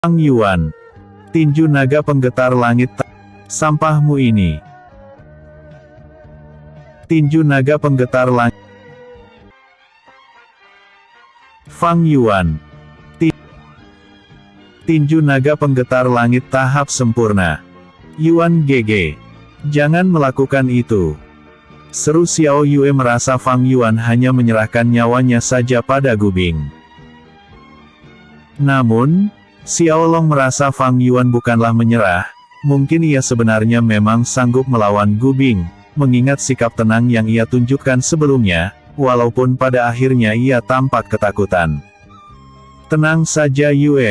Fang Yuan. Tinju naga penggetar langit. Sampahmu ini. Tinju naga penggetar langit. Fang Yuan. Tinju naga penggetar langit tahap sempurna. Yuan GG. Jangan melakukan itu. Seru Xiao Yue merasa Fang Yuan hanya menyerahkan nyawanya saja pada Gubing. Namun, Xiao Long merasa Fang Yuan bukanlah menyerah, mungkin ia sebenarnya memang sanggup melawan Gubing, mengingat sikap tenang yang ia tunjukkan sebelumnya, walaupun pada akhirnya ia tampak ketakutan. Tenang saja Yue,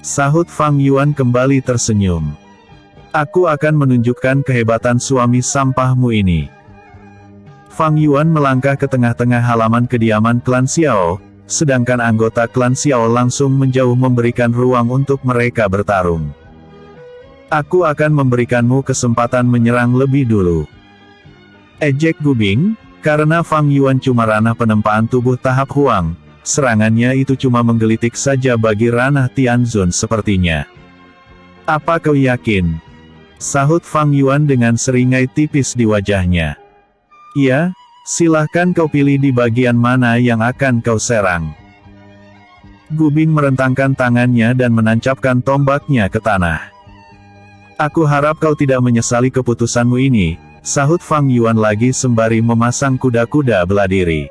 sahut Fang Yuan kembali tersenyum. Aku akan menunjukkan kehebatan suami sampahmu ini. Fang Yuan melangkah ke tengah-tengah halaman kediaman klan Xiao, sedangkan anggota klan Xiao langsung menjauh memberikan ruang untuk mereka bertarung. Aku akan memberikanmu kesempatan menyerang lebih dulu. Ejek Gubing, karena Fang Yuan cuma ranah penempaan tubuh tahap Huang, serangannya itu cuma menggelitik saja bagi ranah Tianzun sepertinya. Apa kau yakin? Sahut Fang Yuan dengan seringai tipis di wajahnya. Iya, silahkan kau pilih di bagian mana yang akan kau serang. Gubing merentangkan tangannya dan menancapkan tombaknya ke tanah. Aku harap kau tidak menyesali keputusanmu ini, sahut Fang Yuan lagi sembari memasang kuda-kuda bela diri.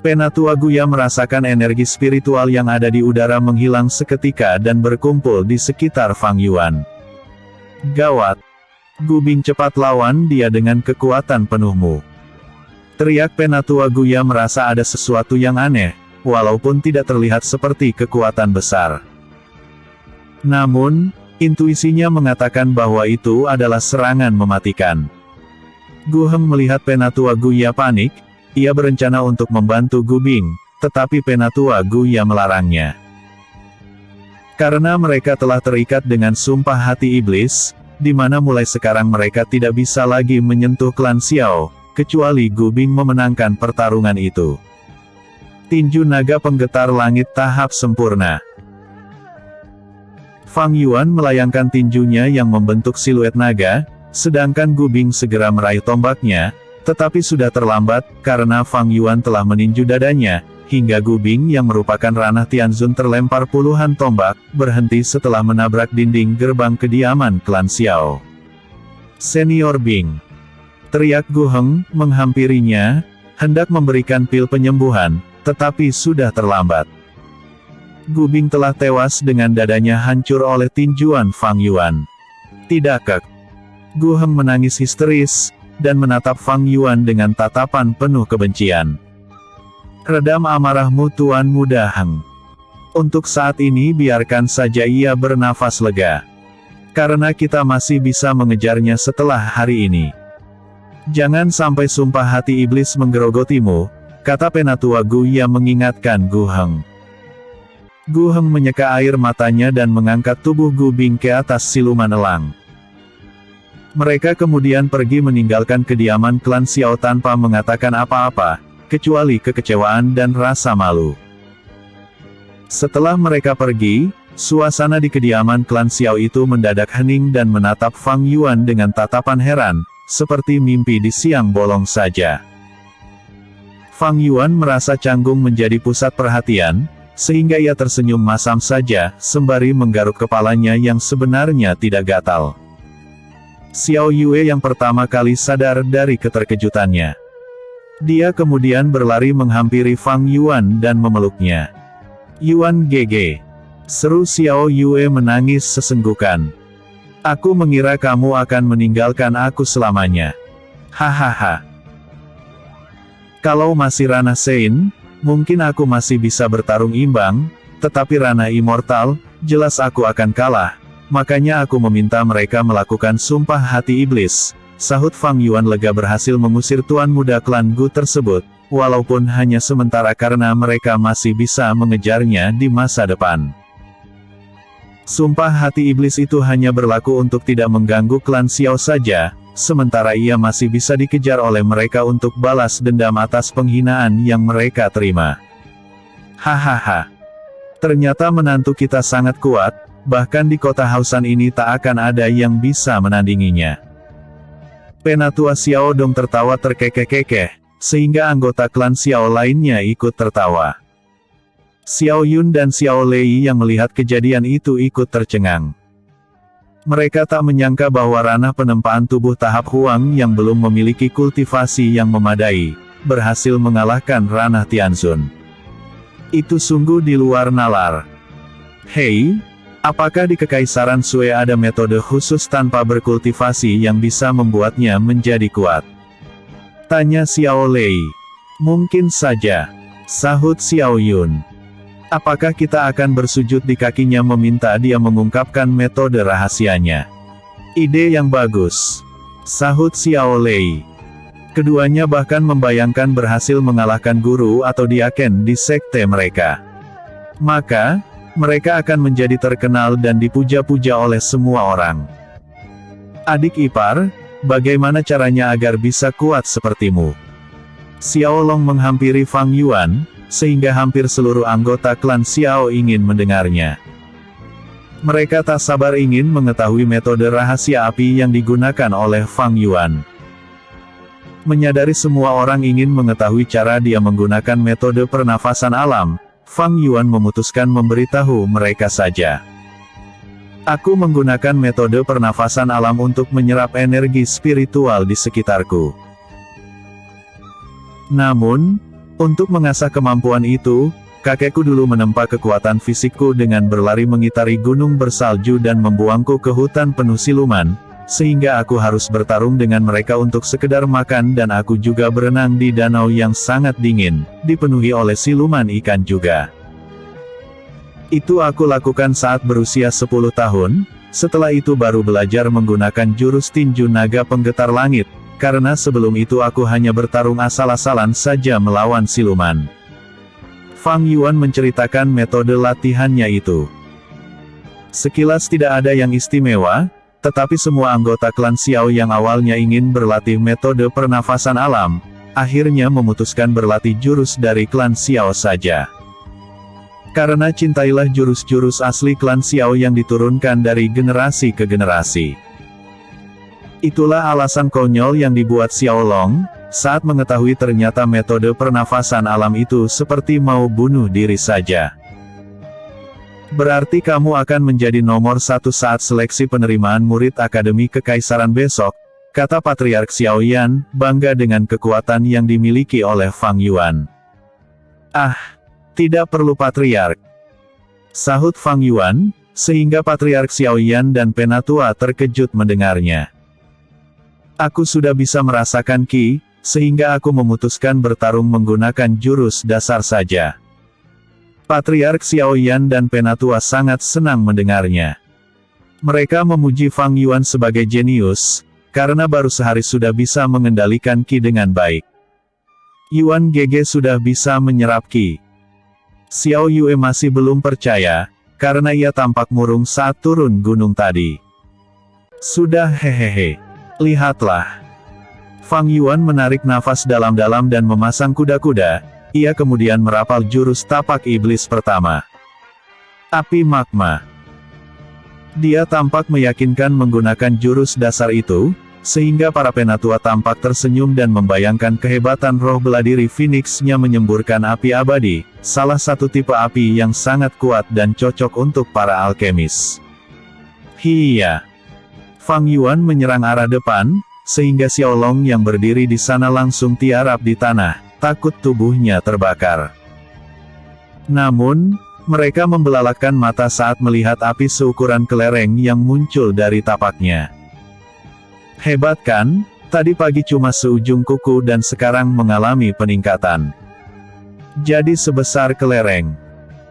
Penatua Guya merasakan energi spiritual yang ada di udara menghilang seketika dan berkumpul di sekitar Fang Yuan. Gawat! Gubing cepat lawan dia dengan kekuatan penuhmu. Teriak Penatua Guya merasa ada sesuatu yang aneh, walaupun tidak terlihat seperti kekuatan besar. Namun, intuisinya mengatakan bahwa itu adalah serangan mematikan. Gu Heng melihat Penatua Guya panik, ia berencana untuk membantu Gubing, tetapi Penatua Guya melarangnya. Karena mereka telah terikat dengan sumpah hati iblis, di mana mulai sekarang mereka tidak bisa lagi menyentuh klan Xiao, kecuali Gubing memenangkan pertarungan itu. Tinju naga penggetar langit tahap sempurna. Fang Yuan melayangkan tinjunya yang membentuk siluet naga, sedangkan Gubing segera meraih tombaknya, tetapi sudah terlambat, karena Fang Yuan telah meninju dadanya, hingga Gubing yang merupakan ranah Tianzun terlempar puluhan tombak, berhenti setelah menabrak dinding gerbang kediaman klan Xiao. Senior Bing! Teriak Gu Heng, menghampirinya, hendak memberikan pil penyembuhan, tetapi sudah terlambat. Gubing telah tewas dengan dadanya hancur oleh tinjuan Fang Yuan. Tidak kek. Gu Heng menangis histeris, dan menatap Fang Yuan dengan tatapan penuh kebencian. Redam amarahmu Tuan Muda Heng. Untuk saat ini biarkan saja ia bernafas lega. Karena kita masih bisa mengejarnya setelah hari ini. Jangan sampai sumpah hati iblis menggerogotimu, kata Penatua Guya mengingatkan Gu Heng. Gu Heng menyeka air matanya dan mengangkat tubuh Gubing ke atas siluman elang. Mereka kemudian pergi meninggalkan kediaman klan Xiao tanpa mengatakan apa-apa, kecuali kekecewaan dan rasa malu. Setelah mereka pergi, suasana di kediaman klan Xiao itu mendadak hening dan menatap Fang Yuan dengan tatapan heran, seperti mimpi di siang bolong saja. Fang Yuan merasa canggung menjadi pusat perhatian, sehingga ia tersenyum masam saja, sembari menggaruk kepalanya yang sebenarnya tidak gatal. Xiao Yue yang pertama kali sadar dari keterkejutannya. Dia kemudian berlari menghampiri Fang Yuan dan memeluknya. Yuan GG. Seru Xiao Yue menangis sesenggukan. Aku mengira kamu akan meninggalkan aku selamanya. Hahaha. Kalau masih ranah Sein, mungkin aku masih bisa bertarung imbang, tetapi ranah immortal, jelas aku akan kalah. Makanya aku meminta mereka melakukan sumpah hati iblis. Sahut Fang Yuan lega berhasil mengusir tuan muda klan Gu tersebut, walaupun hanya sementara karena mereka masih bisa mengejarnya di masa depan. Sumpah hati iblis itu hanya berlaku untuk tidak mengganggu klan Xiao saja, sementara ia masih bisa dikejar oleh mereka untuk balas dendam atas penghinaan yang mereka terima. Hahaha. Ternyata menantu kita sangat kuat, bahkan di kota Hausan ini tak akan ada yang bisa menandinginya. Penatua Xiao Dong tertawa terkekeh-kekeh, sehingga anggota klan Xiao lainnya ikut tertawa. Xiao Yun dan Xiao Lei yang melihat kejadian itu ikut tercengang. Mereka tak menyangka bahwa ranah penempaan tubuh tahap Huang yang belum memiliki kultivasi yang memadai, berhasil mengalahkan ranah Tianzun. Itu sungguh di luar nalar. Hei, apakah di Kekaisaran Sui ada metode khusus tanpa berkultivasi yang bisa membuatnya menjadi kuat? Tanya Xiao Lei. Mungkin saja, sahut Xiao Yun. Apakah kita akan bersujud di kakinya meminta dia mengungkapkan metode rahasianya? Ide yang bagus, sahut Xiao Lei. Keduanya bahkan membayangkan berhasil mengalahkan guru atau diaken di sekte mereka. Maka, mereka akan menjadi terkenal dan dipuja-puja oleh semua orang. Adik ipar, bagaimana caranya agar bisa kuat sepertimu? Xiao Long menghampiri Fang Yuan, sehingga hampir seluruh anggota klan Xiao ingin mendengarnya. Mereka tak sabar ingin mengetahui metode rahasia api yang digunakan oleh Fang Yuan. Menyadari semua orang ingin mengetahui cara dia menggunakan metode pernafasan alam, Fang Yuan memutuskan memberitahu mereka saja. Aku menggunakan metode pernafasan alam untuk menyerap energi spiritual di sekitarku. Namun, untuk mengasah kemampuan itu, kakekku dulu menempa kekuatan fisikku dengan berlari mengitari gunung bersalju dan membuangku ke hutan penuh siluman, sehingga aku harus bertarung dengan mereka untuk sekedar makan dan aku juga berenang di danau yang sangat dingin, dipenuhi oleh siluman ikan juga. Itu aku lakukan saat berusia 10 tahun, setelah itu baru belajar menggunakan jurus tinju naga penggetar langit, karena sebelum itu aku hanya bertarung asal-asalan saja melawan siluman. Fang Yuan menceritakan metode latihannya itu. Sekilas tidak ada yang istimewa, tetapi semua anggota klan Xiao yang awalnya ingin berlatih metode pernafasan alam, akhirnya memutuskan berlatih jurus dari klan Xiao saja. Karena cintailah jurus-jurus asli klan Xiao yang diturunkan dari generasi ke generasi. Itulah alasan konyol yang dibuat Xiao Long, saat mengetahui ternyata metode pernafasan alam itu seperti mau bunuh diri saja. Berarti kamu akan menjadi nomor 1 saat seleksi penerimaan murid Akademi Kekaisaran besok, kata Patriark Xiao Yan, bangga dengan kekuatan yang dimiliki oleh Fang Yuan. Ah, tidak perlu Patriark, sahut Fang Yuan, sehingga Patriark Xiao Yan dan Penatua terkejut mendengarnya. Aku sudah bisa merasakan Qi, sehingga aku memutuskan bertarung menggunakan jurus dasar saja. Patriark Xiao Yan dan Penatua sangat senang mendengarnya. Mereka memuji Fang Yuan sebagai jenius, karena baru sehari sudah bisa mengendalikan Qi dengan baik. Yuan Gege sudah bisa menyerap Qi. Xiao Yue masih belum percaya, karena ia tampak murung saat turun gunung tadi. Sudah hehehe. Lihatlah. Fang Yuan menarik nafas dalam-dalam dan memasang kuda-kuda, ia kemudian merapal jurus tapak iblis pertama. Api magma. Dia tampak meyakinkan menggunakan jurus dasar itu, sehingga para penatua tampak tersenyum dan membayangkan kehebatan roh beladiri Phoenix-nya menyemburkan api abadi, salah satu tipe api yang sangat kuat dan cocok untuk para alkemis. Hiya. Fang Yuan menyerang arah depan, sehingga Xiao Long yang berdiri di sana langsung tiarap di tanah, takut tubuhnya terbakar. Namun, mereka membelalakan mata saat melihat api seukuran kelereng yang muncul dari tapaknya. Hebat kan? Tadi pagi cuma seujung kuku dan sekarang mengalami peningkatan. Jadi sebesar kelereng.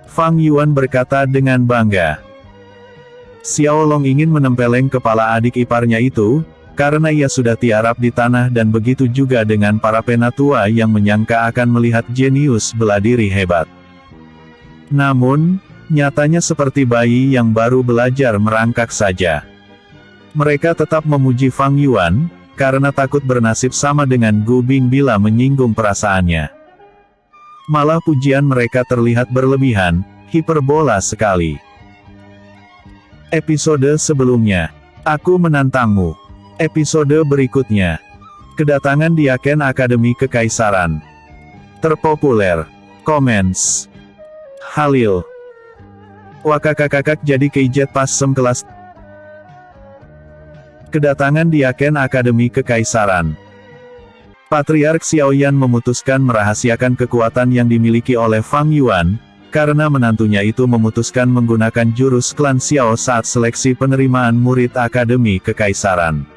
Fang Yuan berkata dengan bangga. Xiao Long ingin menempeleng kepala adik iparnya itu, karena ia sudah tiarap di tanah dan begitu juga dengan para penatua yang menyangka akan melihat jenius beladiri hebat. Namun, nyatanya seperti bayi yang baru belajar merangkak saja. Mereka tetap memuji Fang Yuan, karena takut bernasib sama dengan Gu Bing bila menyinggung perasaannya. Malah pujian mereka terlihat berlebihan, hiperbola sekali. Episode sebelumnya, aku menantangmu. Episode berikutnya, kedatangan Diaken Akademi Kekaisaran. Terpopuler. Comments. Halil. Wakakakakak jadi keijet pas kelas. Kedatangan Diaken Akademi Kekaisaran. Patriark Xiaoyan memutuskan merahasiakan kekuatan yang dimiliki oleh Fang Yuan, karena menantunya itu memutuskan menggunakan jurus klan Xiao saat seleksi penerimaan murid Akademi Kekaisaran.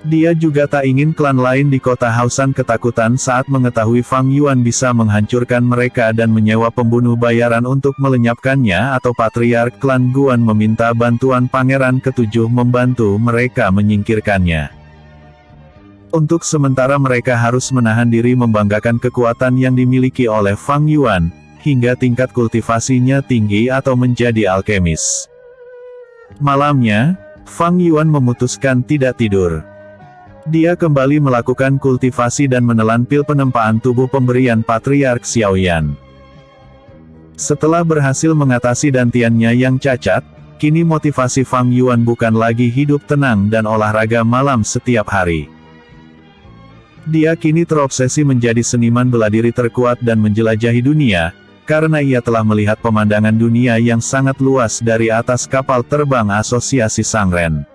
Dia juga tak ingin klan lain di kota Hausan ketakutan saat mengetahui Fang Yuan bisa menghancurkan mereka dan menyewa pembunuh bayaran untuk melenyapkannya atau Patriark klan Guan meminta bantuan Pangeran Ketujuh membantu mereka menyingkirkannya. Untuk sementara mereka harus menahan diri membanggakan kekuatan yang dimiliki oleh Fang Yuan, hingga tingkat kultivasinya tinggi atau menjadi alkemis. Malamnya, Fang Yuan memutuskan tidak tidur. Dia kembali melakukan kultivasi dan menelan pil penempaan tubuh pemberian Patriark Xiaoyan. Setelah berhasil mengatasi dantiannya yang cacat, kini motivasi Fang Yuan bukan lagi hidup tenang dan olahraga malam setiap hari. Dia kini terobsesi menjadi seniman bela diri terkuat dan menjelajahi dunia, karena ia telah melihat pemandangan dunia yang sangat luas dari atas kapal terbang Asosiasi Sangren.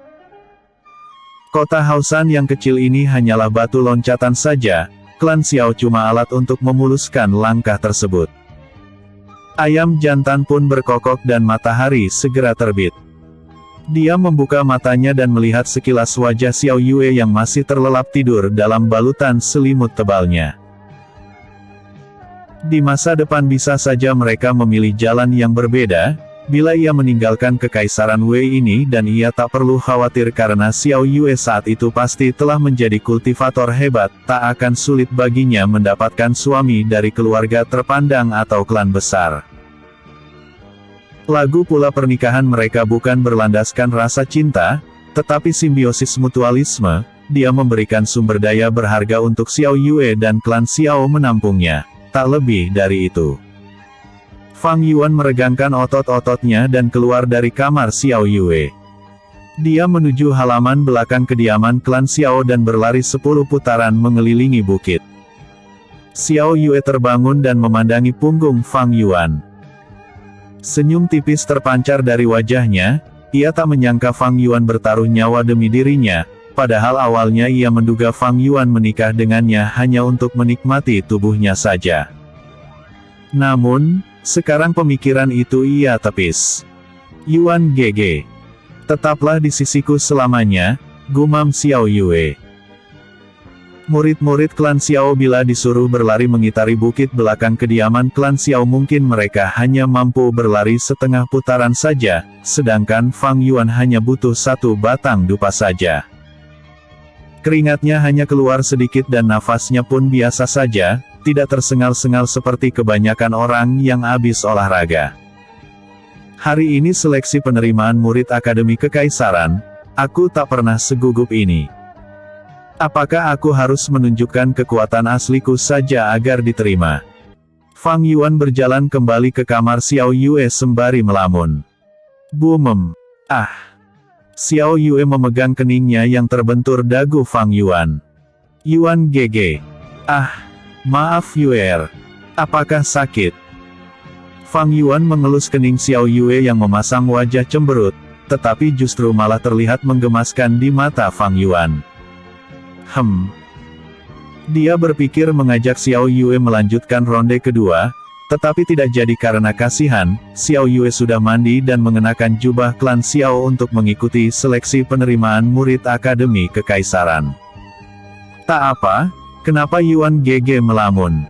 Kota Hausan yang kecil ini hanyalah batu loncatan saja, klan Xiao cuma alat untuk memuluskan langkah tersebut. Ayam jantan pun berkokok dan matahari segera terbit. Dia membuka matanya dan melihat sekilas wajah Xiao Yue yang masih terlelap tidur dalam balutan selimut tebalnya. Di masa depan bisa saja mereka memilih jalan yang berbeda, bila ia meninggalkan kekaisaran Wei ini dan ia tak perlu khawatir karena Xiao Yue saat itu pasti telah menjadi kultivator hebat, tak akan sulit baginya mendapatkan suami dari keluarga terpandang atau klan besar. Lagu pula pernikahan mereka bukan berlandaskan rasa cinta, tetapi simbiosis mutualisme. Dia memberikan sumber daya berharga untuk Xiao Yue dan klan Xiao menampungnya, tak lebih dari itu. Fang Yuan meregangkan otot-ototnya dan keluar dari kamar Xiao Yue. Dia menuju halaman belakang kediaman klan Xiao dan berlari 10 putaran mengelilingi bukit. Xiao Yue terbangun dan memandangi punggung Fang Yuan. Senyum tipis terpancar dari wajahnya, ia tak menyangka Fang Yuan bertaruh nyawa demi dirinya, padahal awalnya ia menduga Fang Yuan menikah dengannya hanya untuk menikmati tubuhnya saja. Namun, sekarang pemikiran itu ia tepis. Yuan GG. Tetaplah di sisiku selamanya, gumam Xiao Yue. Murid-murid klan Xiao bila disuruh berlari mengitari bukit belakang kediaman klan Xiao mungkin mereka hanya mampu berlari setengah putaran saja, sedangkan Fang Yuan hanya butuh 1 batang dupa saja. Keringatnya hanya keluar sedikit dan nafasnya pun biasa saja, tidak tersengal-sengal seperti kebanyakan orang yang habis olahraga. Hari ini seleksi penerimaan murid Akademi Kekaisaran, aku tak pernah segugup ini. Apakah aku harus menunjukkan kekuatan asliku saja agar diterima? Fang Yuan berjalan kembali ke kamar Xiao Yue sembari melamun. Bumem. Ah. Xiao Yue memegang keningnya yang terbentur dagu Fang Yuan. Yuan GG. Ah. Maaf Yue. Apakah sakit? Fang Yuan mengelus kening Xiao Yue yang memasang wajah cemberut, tetapi justru malah terlihat menggemaskan di mata Fang Yuan. Dia berpikir mengajak Xiao Yue melanjutkan ronde kedua, tetapi tidak jadi karena kasihan, Xiao Yue sudah mandi dan mengenakan jubah klan Xiao untuk mengikuti seleksi penerimaan murid Akademi Kekaisaran. Tak apa, kenapa Yuan GG melamun?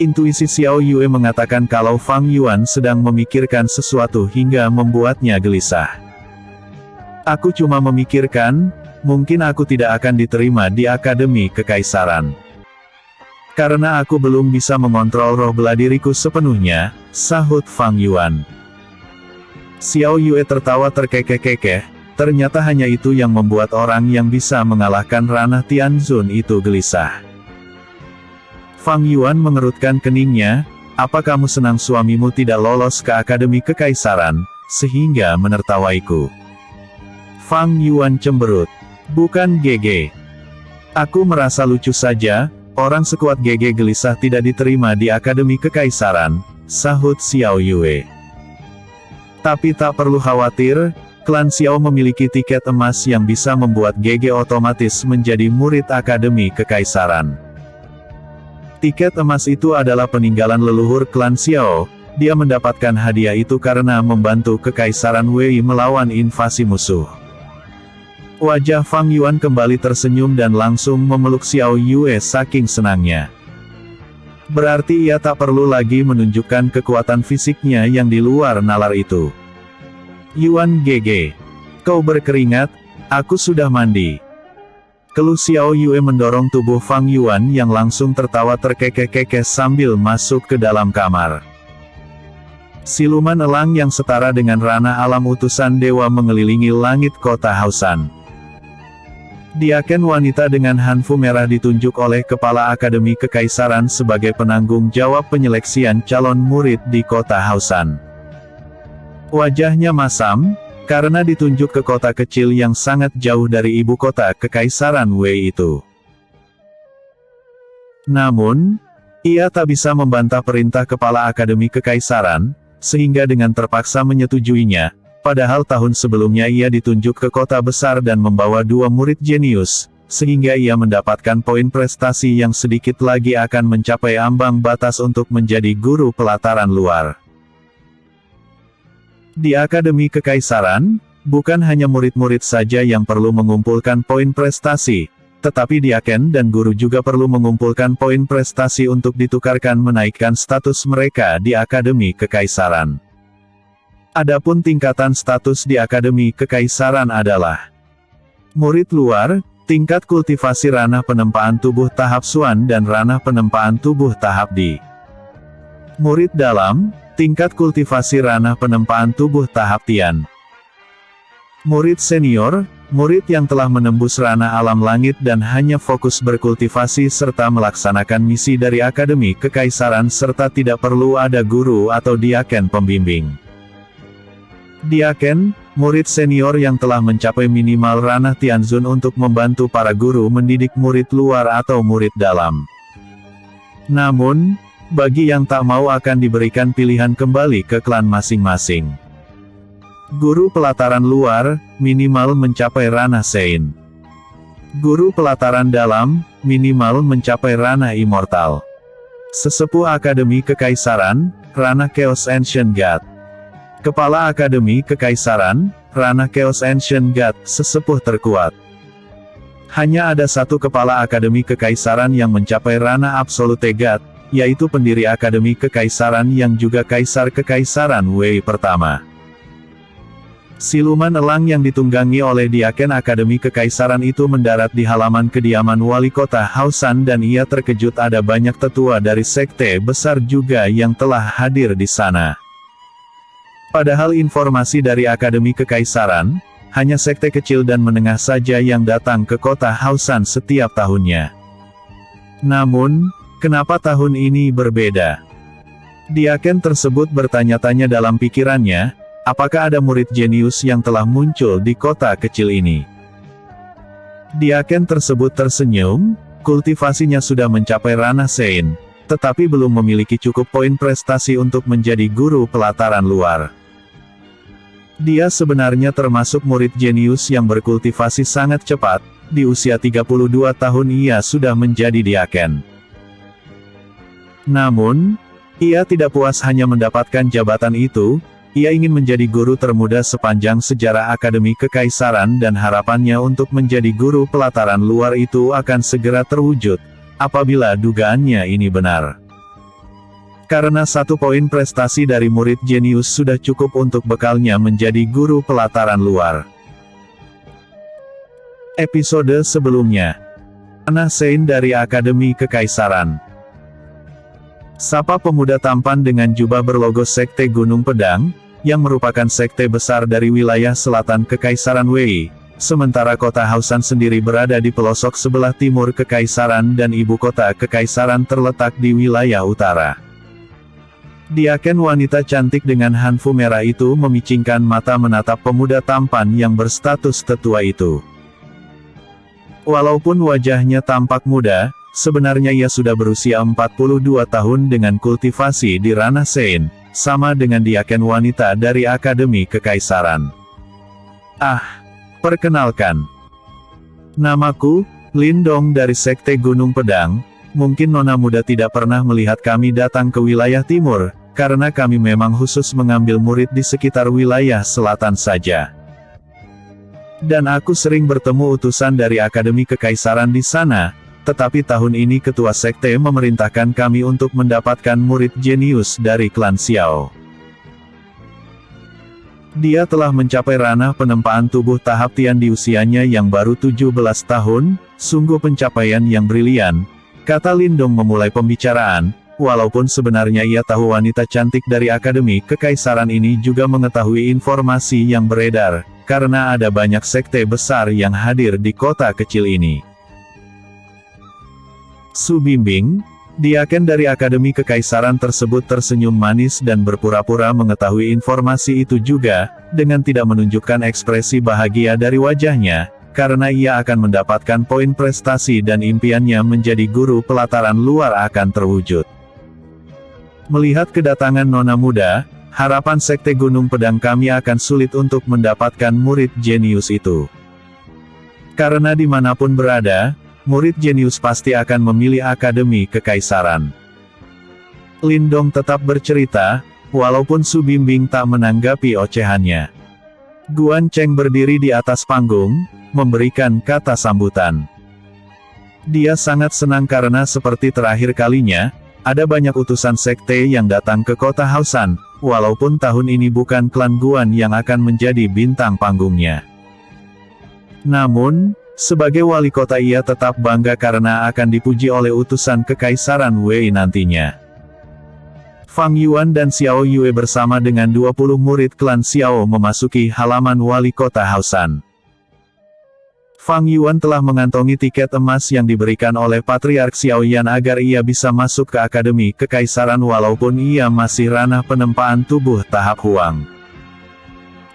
Intuisi Xiao Yue mengatakan kalau Fang Yuan sedang memikirkan sesuatu hingga membuatnya gelisah. Aku cuma memikirkan, mungkin aku tidak akan diterima di Akademi Kekaisaran. Karena aku belum bisa mengontrol roh bela diriku sepenuhnya, sahut Fang Yuan. Xiao Yue tertawa terkekeh-kekeh, ternyata hanya itu yang membuat orang yang bisa mengalahkan ranah Tianzun itu gelisah. Fang Yuan mengerutkan keningnya, Apa kamu senang suamimu tidak lolos ke Akademi Kekaisaran, sehingga menertawaiku? Fang Yuan cemberut. Bukan GG. Aku merasa lucu saja, orang sekuat GG gelisah tidak diterima di Akademi Kekaisaran, sahut Xiao Yue. Tapi tak perlu khawatir, klan Xiao memiliki tiket emas yang bisa membuat GG otomatis menjadi murid Akademi Kekaisaran. Tiket emas itu adalah peninggalan leluhur klan Xiao, dia mendapatkan hadiah itu karena membantu Kekaisaran Wei melawan invasi musuh. Wajah Fang Yuan kembali tersenyum dan langsung memeluk Xiao Yue saking senangnya. Berarti ia tak perlu lagi menunjukkan kekuatan fisiknya yang di luar nalar itu. Yuan GG. Kau berkeringat, aku sudah mandi. Keluh Xiao Yue mendorong tubuh Fang Yuan yang langsung tertawa terkekeh-kekeh sambil masuk ke dalam kamar. Siluman elang yang setara dengan ranah alam utusan dewa mengelilingi langit kota Hausan. Diaken wanita dengan hanfu merah ditunjuk oleh Kepala Akademi Kekaisaran sebagai penanggung jawab penyeleksian calon murid di kota Hausan. Wajahnya masam, karena ditunjuk ke kota kecil yang sangat jauh dari ibu kota Kekaisaran Wei itu. Namun, ia tak bisa membantah perintah Kepala Akademi Kekaisaran, sehingga dengan terpaksa menyetujuinya. Padahal tahun sebelumnya ia ditunjuk ke kota besar dan membawa 2 murid jenius, sehingga ia mendapatkan poin prestasi yang sedikit lagi akan mencapai ambang batas untuk menjadi guru pelataran luar. Di Akademi Kekaisaran, bukan hanya murid-murid saja yang perlu mengumpulkan poin prestasi, tetapi diaken dan guru juga perlu mengumpulkan poin prestasi untuk ditukarkan menaikkan status mereka di Akademi Kekaisaran. Adapun tingkatan status di Akademi Kekaisaran adalah murid luar, tingkat kultivasi ranah penempaan tubuh tahap Xuan dan ranah penempaan tubuh tahap Di. Murid dalam, tingkat kultivasi ranah penempaan tubuh tahap Tian. Murid senior, murid yang telah menembus ranah alam langit dan hanya fokus berkultivasi serta melaksanakan misi dari Akademi Kekaisaran serta tidak perlu ada guru atau diaken pembimbing. Diaken, murid senior yang telah mencapai minimal ranah Tianzun untuk membantu para guru mendidik murid luar atau murid dalam. Namun, bagi yang tak mau akan diberikan pilihan kembali ke klan masing-masing. Guru pelataran luar, minimal mencapai ranah Sein. Guru pelataran dalam, minimal mencapai ranah immortal. Sesepuh Akademi Kekaisaran, ranah Chaos Ancient God. Kepala Akademi Kekaisaran, ranah Chaos Ancient God, sesepuh terkuat. Hanya ada satu kepala Akademi Kekaisaran yang mencapai ranah Absolute God, yaitu pendiri Akademi Kekaisaran yang juga Kaisar Kekaisaran Wei pertama. Siluman elang yang ditunggangi oleh diaken Akademi Kekaisaran itu mendarat di halaman kediaman wali kota Hausan dan ia terkejut ada banyak tetua dari sekte besar juga yang telah hadir di sana. Padahal informasi dari Akademi Kekaisaran, hanya sekte kecil dan menengah saja yang datang ke kota Hausan setiap tahunnya. Namun, kenapa tahun ini berbeda? Diaken tersebut bertanya-tanya dalam pikirannya, apakah ada murid jenius yang telah muncul di kota kecil ini? Diaken tersebut tersenyum, kultivasinya sudah mencapai ranah Sein, tetapi belum memiliki cukup poin prestasi untuk menjadi guru pelataran luar. Dia sebenarnya termasuk murid jenius yang berkultivasi sangat cepat, di usia 32 tahun ia sudah menjadi diaken. Namun, ia tidak puas hanya mendapatkan jabatan itu, ia ingin menjadi guru termuda sepanjang sejarah Akademi Kekaisaran dan harapannya untuk menjadi guru pelataran luar itu akan segera terwujud, apabila dugaannya ini benar. Karena 1 poin prestasi dari murid jenius sudah cukup untuk bekalnya menjadi guru pelataran luar. Episode sebelumnya. Ranah Sein dari Akademi Kekaisaran. Sapa pemuda tampan dengan jubah berlogo Sekte Gunung Pedang, yang merupakan sekte besar dari wilayah selatan Kekaisaran Wei, sementara kota Hausan sendiri berada di pelosok sebelah timur Kekaisaran dan ibu kota Kekaisaran terletak di wilayah utara. Diaken wanita cantik dengan hanfu merah itu memicingkan mata menatap pemuda tampan yang berstatus tetua itu. Walaupun wajahnya tampak muda, sebenarnya ia sudah berusia 42 tahun dengan kultivasi di ranah Sein, sama dengan diaken wanita dari Akademi Kekaisaran. Perkenalkan. Namaku, Lindong dari Sekte Gunung Pedang. Mungkin nona muda tidak pernah melihat kami datang ke wilayah timur, karena kami memang khusus mengambil murid di sekitar wilayah selatan saja. Dan aku sering bertemu utusan dari Akademi Kekaisaran di sana, tetapi tahun ini ketua sekte memerintahkan kami untuk mendapatkan murid jenius dari klan Xiao. Dia telah mencapai ranah penempaan tubuh tahap Tian di usianya yang baru 17 tahun, sungguh pencapaian yang brilian, kata Lindong memulai pembicaraan. Walaupun sebenarnya ia tahu wanita cantik dari Akademi Kekaisaran ini juga mengetahui informasi yang beredar, karena ada banyak sekte besar yang hadir di kota kecil ini. Su Bimbing, diaken dari Akademi Kekaisaran tersebut tersenyum manis dan berpura-pura mengetahui informasi itu juga, dengan tidak menunjukkan ekspresi bahagia dari wajahnya, karena ia akan mendapatkan poin prestasi dan impiannya menjadi guru pelataran luar akan terwujud. Melihat kedatangan nona muda, harapan Sekte Gunung Pedang kami akan sulit untuk mendapatkan murid jenius itu. Karena dimanapun berada, murid jenius pasti akan memilih Akademi Kekaisaran. Lindong tetap bercerita, walaupun Su Bimbing tak menanggapi ocehannya. Guan Cheng berdiri di atas panggung, memberikan kata sambutan. Dia sangat senang karena seperti terakhir kalinya, ada banyak utusan sekte yang datang ke kota Haosan, walaupun tahun ini bukan klan Guan yang akan menjadi bintang panggungnya. Namun, sebagai wali kota ia tetap bangga karena akan dipuji oleh utusan Kekaisaran Wei nantinya. Fang Yuan dan Xiao Yue bersama dengan 20 murid klan Xiao memasuki halaman wali kota Haosan. Fang Yuan telah mengantongi tiket emas yang diberikan oleh Patriark Xiaoyan agar ia bisa masuk ke Akademi Kekaisaran walaupun ia masih ranah penempaan tubuh tahap Huang.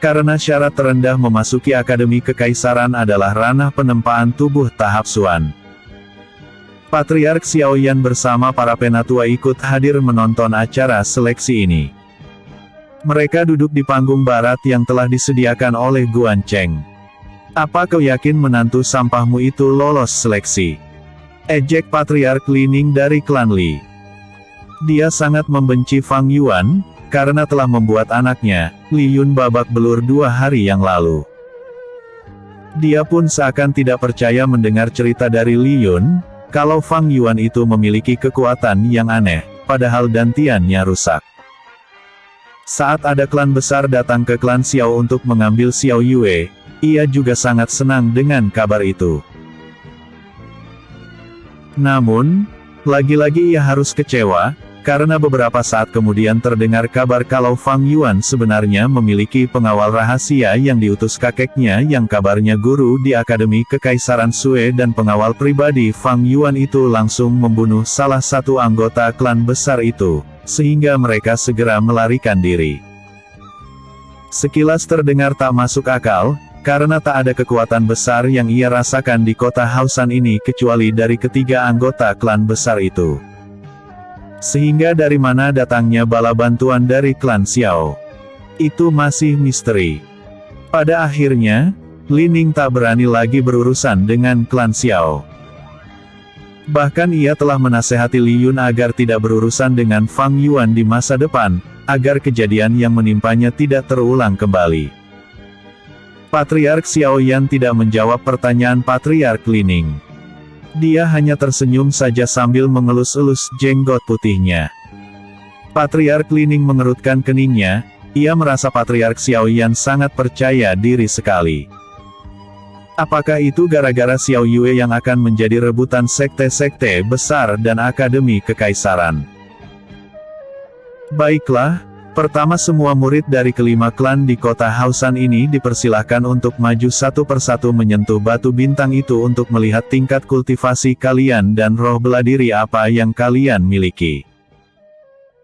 Karena syarat terendah memasuki Akademi Kekaisaran adalah ranah penempaan tubuh tahap Xuan. Patriark Xiaoyan bersama para penatua ikut hadir menonton acara seleksi ini. Mereka duduk di panggung barat yang telah disediakan oleh Guan Cheng. Apa kau yakin menantu sampahmu itu lolos seleksi? Ejek Patriark Lining dari klan Li. Dia sangat membenci Fang Yuan, karena telah membuat anaknya, Li Yun babak belur 2 hari yang lalu. Dia pun seakan tidak percaya mendengar cerita dari Li Yun, kalau Fang Yuan itu memiliki kekuatan yang aneh, padahal dantiannya rusak. Saat ada klan besar datang ke klan Xiao untuk mengambil Xiao Yue, ia juga sangat senang dengan kabar itu. Namun, lagi-lagi ia harus kecewa, karena beberapa saat kemudian terdengar kabar kalau Fang Yuan sebenarnya memiliki pengawal rahasia yang diutus kakeknya yang kabarnya guru di Akademi Kekaisaran Sue dan pengawal pribadi Fang Yuan itu langsung membunuh salah satu anggota klan besar itu, sehingga mereka segera melarikan diri. Sekilas terdengar tak masuk akal, karena tak ada kekuatan besar yang ia rasakan di kota Haosan ini kecuali dari ketiga anggota klan besar itu. Sehingga dari mana datangnya bala bantuan dari klan Xiao? Itu masih misteri. Pada akhirnya, Li Ning tak berani lagi berurusan dengan klan Xiao. Bahkan ia telah menasehati Li Yun agar tidak berurusan dengan Fang Yuan di masa depan, agar kejadian yang menimpanya tidak terulang kembali. Patriark Xiaoyan tidak menjawab pertanyaan Patriark Li Ning. Dia hanya tersenyum saja sambil mengelus-elus jenggot putihnya. Patriark Li Ning mengerutkan keningnya, ia merasa Patriark Xiaoyan sangat percaya diri sekali. Apakah itu gara-gara Xiao Yue yang akan menjadi rebutan sekte-sekte besar dan Akademi Kekaisaran? Baiklah, pertama semua murid dari kelima klan di kota Haosan ini dipersilahkan untuk maju satu persatu menyentuh batu bintang itu untuk melihat tingkat kultivasi kalian dan roh bela diri apa yang kalian miliki.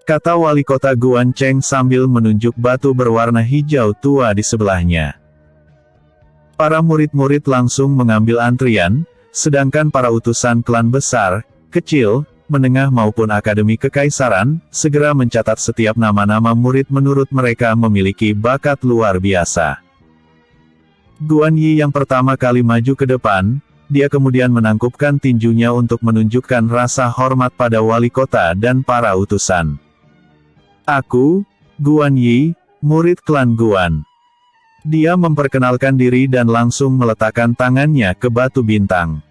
kata wali kota Guancheng sambil menunjuk batu berwarna hijau tua di sebelahnya. Para murid-murid langsung mengambil antrian, sedangkan para utusan klan besar, kecil, menengah maupun akademi kekaisaran, segera mencatat setiap nama-nama murid menurut mereka memiliki bakat luar biasa. Guan Yi yang pertama kali maju ke depan, dia kemudian menangkupkan tinjunya untuk menunjukkan rasa hormat pada wali kota dan para utusan. Aku, Guan Yi, murid klan Guan. Dia memperkenalkan diri dan langsung meletakkan tangannya ke batu bintang.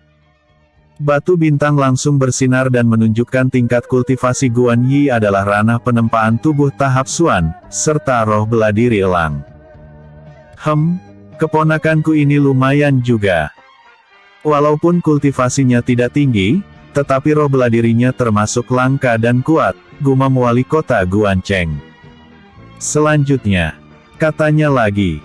Batu bintang langsung bersinar dan menunjukkan tingkat kultivasi Guan Yi adalah ranah penempaan tubuh tahap Xuan, serta roh bela diri elang. Keponakanku ini lumayan juga. Walaupun kultivasinya tidak tinggi, tetapi roh bela dirinya termasuk langka dan kuat, gumam wali kota Guancheng. Selanjutnya, katanya lagi.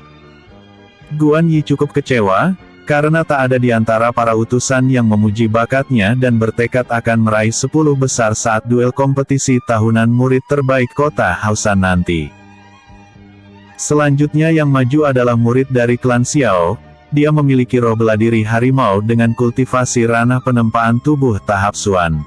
Guan Yi cukup kecewa, karena tak ada di antara para utusan yang memuji bakatnya dan bertekad akan meraih 10 besar saat duel kompetisi tahunan murid terbaik kota Hausan nanti. Selanjutnya yang maju adalah murid dari klan Xiao. Dia memiliki roh bela diri harimau dengan kultivasi ranah penempaan tubuh tahap Xuan.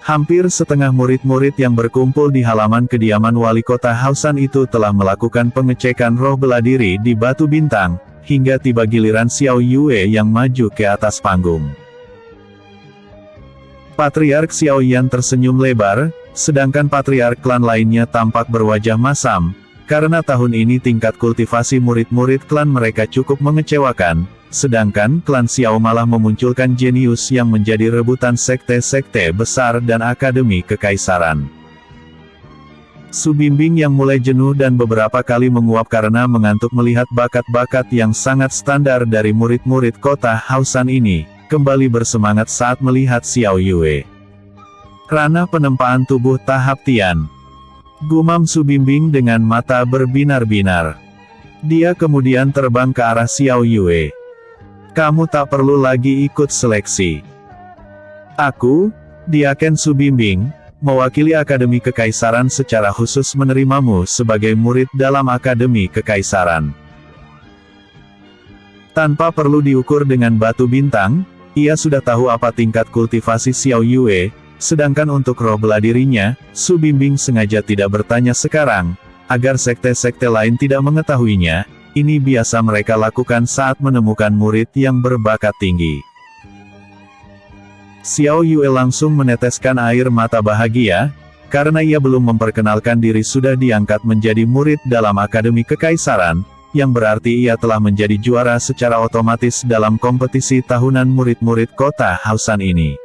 Hampir setengah murid-murid yang berkumpul di halaman kediaman wali kota Hausan itu telah melakukan pengecekan roh bela diri di batu bintang, hingga tiba giliran Xiao Yue yang maju ke atas panggung. Patriark Xiao Yan tersenyum lebar, sedangkan patriark klan lainnya tampak berwajah masam, karena tahun ini tingkat kultivasi murid-murid klan mereka cukup mengecewakan, sedangkan klan Xiao malah memunculkan jenius yang menjadi rebutan sekte-sekte besar dan akademi kekaisaran. Su Bimbing yang mulai jenuh dan beberapa kali menguap karena mengantuk melihat bakat-bakat yang sangat standar dari murid-murid kota Hausan ini, kembali bersemangat saat melihat Xiao Yue. Ranah penempaan tubuh tahap Tian. Gumam Su Bimbing dengan mata berbinar-binar. Dia kemudian terbang ke arah Xiao Yue. Kamu tak perlu lagi ikut seleksi. Aku, Diaken Su Bimbing, mewakili Akademi Kekaisaran secara khusus menerimamu sebagai murid dalam Akademi Kekaisaran. Tanpa perlu diukur dengan batu bintang, ia sudah tahu apa tingkat kultivasi Xiao Yue. Sedangkan untuk roh bela dirinya, Su Bimbing sengaja tidak bertanya sekarang, agar sekte-sekte lain tidak mengetahuinya. Ini biasa mereka lakukan saat menemukan murid yang berbakat tinggi. Xiao Yue langsung meneteskan air mata bahagia, karena ia belum memperkenalkan diri sudah diangkat menjadi murid dalam Akademi Kekaisaran, yang berarti ia telah menjadi juara secara otomatis dalam kompetisi tahunan murid-murid kota Hausan ini.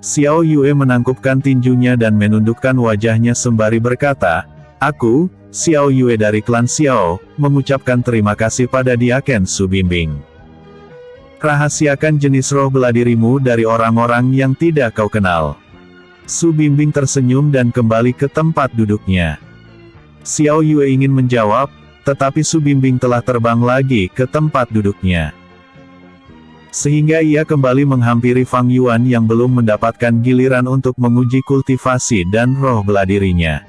Xiao Yue menangkupkan tinjunya dan menundukkan wajahnya sembari berkata, "Aku, Xiao Yue dari klan Xiao, mengucapkan terima kasih pada Diaken Su Bimbing. Rahasiakan jenis roh bela dirimu dari orang-orang yang tidak kau kenal." Su Bimbing tersenyum dan kembali ke tempat duduknya. Xiao Yue ingin menjawab, tetapi Su Bimbing telah terbang lagi ke tempat duduknya. Sehingga ia kembali menghampiri Fang Yuan yang belum mendapatkan giliran untuk menguji kultivasi dan roh bela dirinya.